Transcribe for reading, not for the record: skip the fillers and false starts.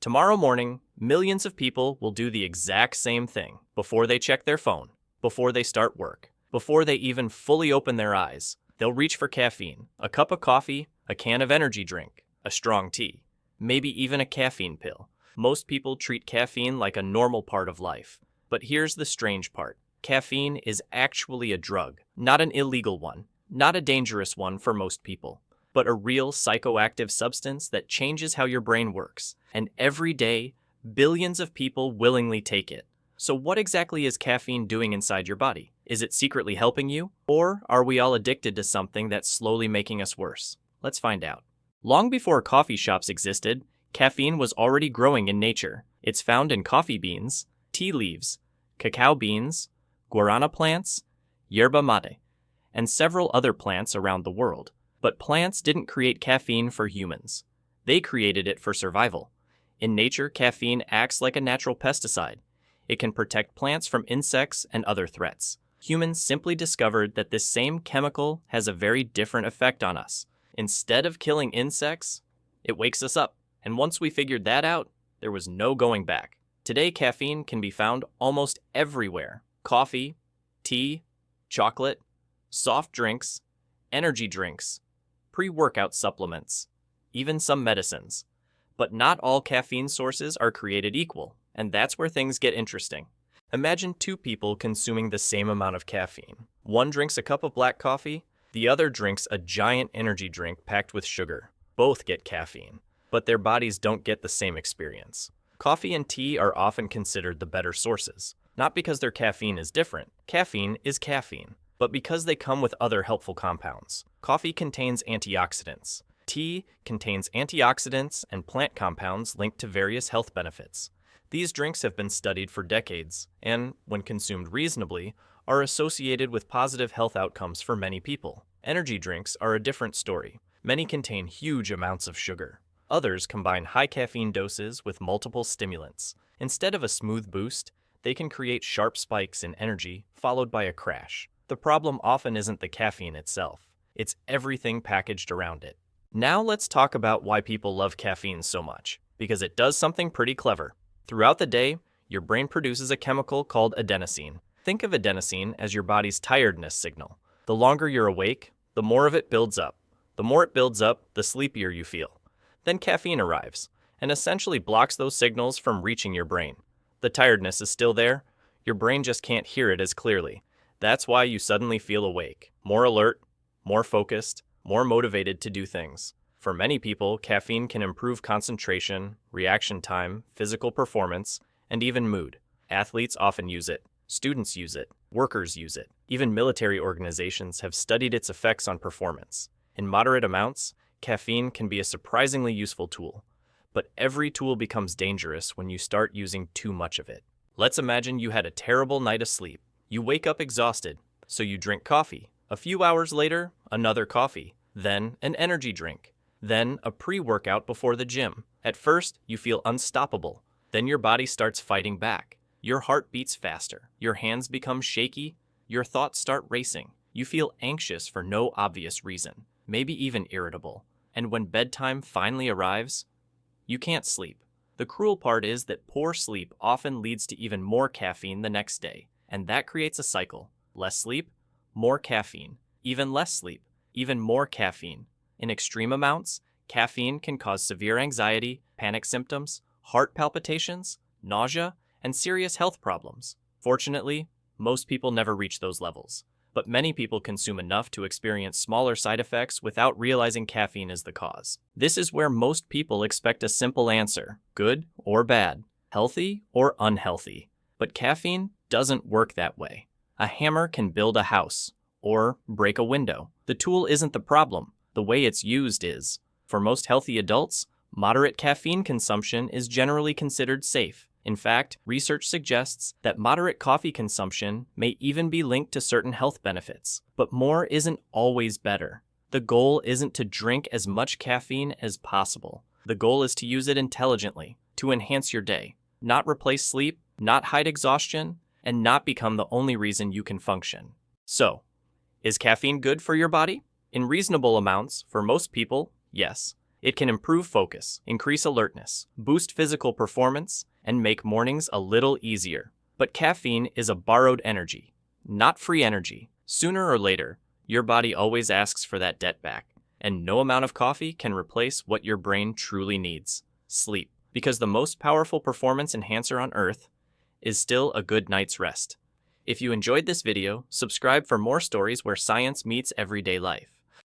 Tomorrow morning, millions of people will do the exact same thing before they check their phone, before they start work, before they even fully open their eyes. They'll reach for caffeine, a cup of coffee, a can of energy drink, a strong tea, maybe even a caffeine pill. Most people treat caffeine like a normal part of life. But here's the strange part. Caffeine is actually a drug, not an illegal one, not a dangerous one for most people, but a real psychoactive substance that changes how your brain works. And every day, billions of people willingly take it. So what exactly is caffeine doing inside your body? Is it secretly helping you? Or are we all addicted to something that's slowly making us worse? Let's find out. Long before coffee shops existed, caffeine was already growing in nature. It's found in coffee beans, tea leaves, cacao beans, guarana plants, yerba mate, and several other plants around the world. But plants didn't create caffeine for humans. They created it for survival. In nature, caffeine acts like a natural pesticide. It can protect plants from insects and other threats. Humans simply discovered that this same chemical has a very different effect on us. Instead of killing insects, it wakes us up. And once we figured that out, there was no going back. Today, caffeine can be found almost everywhere. Coffee, tea, chocolate, soft drinks, energy drinks, pre-workout supplements, even some medicines. But not all caffeine sources are created equal, and that's where things get interesting. Imagine two people consuming the same amount of caffeine. One drinks a cup of black coffee, the other drinks a giant energy drink packed with sugar. Both get caffeine, but their bodies don't get the same experience. Coffee and tea are often considered the better sources, not because their caffeine is different. Caffeine is caffeine, but because they come with other helpful compounds. Coffee contains antioxidants. Tea contains antioxidants and plant compounds linked to various health benefits. These drinks have been studied for decades and, when consumed reasonably, are associated with positive health outcomes for many people. Energy drinks are a different story. Many contain huge amounts of sugar. Others combine high caffeine doses with multiple stimulants. Instead of a smooth boost, they can create sharp spikes in energy followed by a crash. The problem often isn't the caffeine itself. It's everything packaged around it. Now let's talk about why people love caffeine so much. Because it does something pretty clever. Throughout the day, your brain produces a chemical called adenosine. Think of adenosine as your body's tiredness signal. The longer you're awake, the more of it builds up. The more it builds up, the sleepier you feel. Then caffeine arrives and essentially blocks those signals from reaching your brain. The tiredness is still there. Your brain just can't hear it as clearly. That's why you suddenly feel awake, more alert, more focused, more motivated to do things. For many people, caffeine can improve concentration, reaction time, physical performance, and even mood. Athletes often use it. Students use it. Workers use it. Even military organizations have studied its effects on performance. In moderate amounts, caffeine can be a surprisingly useful tool. But every tool becomes dangerous when you start using too much of it. Let's imagine you had a terrible night of sleep. You wake up exhausted, so you drink coffee. A few hours later, another coffee. Then an energy drink. Then a pre-workout before the gym. At first, you feel unstoppable. Then your body starts fighting back. Your heart beats faster. Your hands become shaky. Your thoughts start racing. You feel anxious for no obvious reason, maybe even irritable. And when bedtime finally arrives, you can't sleep. The cruel part is that poor sleep often leads to even more caffeine the next day, and that creates a cycle. Less sleep, more caffeine. Even less sleep, even more caffeine. In extreme amounts, caffeine can cause severe anxiety, panic symptoms, heart palpitations, nausea, and serious health problems. Fortunately, most people never reach those levels. But many people consume enough to experience smaller side effects without realizing caffeine is the cause. This is where most people expect a simple answer, good or bad, healthy or unhealthy. But caffeine doesn't work that way. A hammer can build a house or break a window. The tool isn't the problem. The way it's used is. For most healthy adults, moderate caffeine consumption is generally considered safe. In fact, research suggests that moderate coffee consumption may even be linked to certain health benefits. But more isn't always better. The goal isn't to drink as much caffeine as possible. The goal is to use it intelligently, to enhance your day, not replace sleep, not hide exhaustion, and not become the only reason you can function. So, is caffeine good for your body? In reasonable amounts, for most people, yes. It can improve focus, increase alertness, boost physical performance, and make mornings a little easier. But caffeine is a borrowed energy, not free energy. Sooner or later, your body always asks for that debt back, and no amount of coffee can replace what your brain truly needs: sleep. Because the most powerful performance enhancer on Earth is still a good night's rest. If you enjoyed this video, subscribe for more stories where science meets everyday life.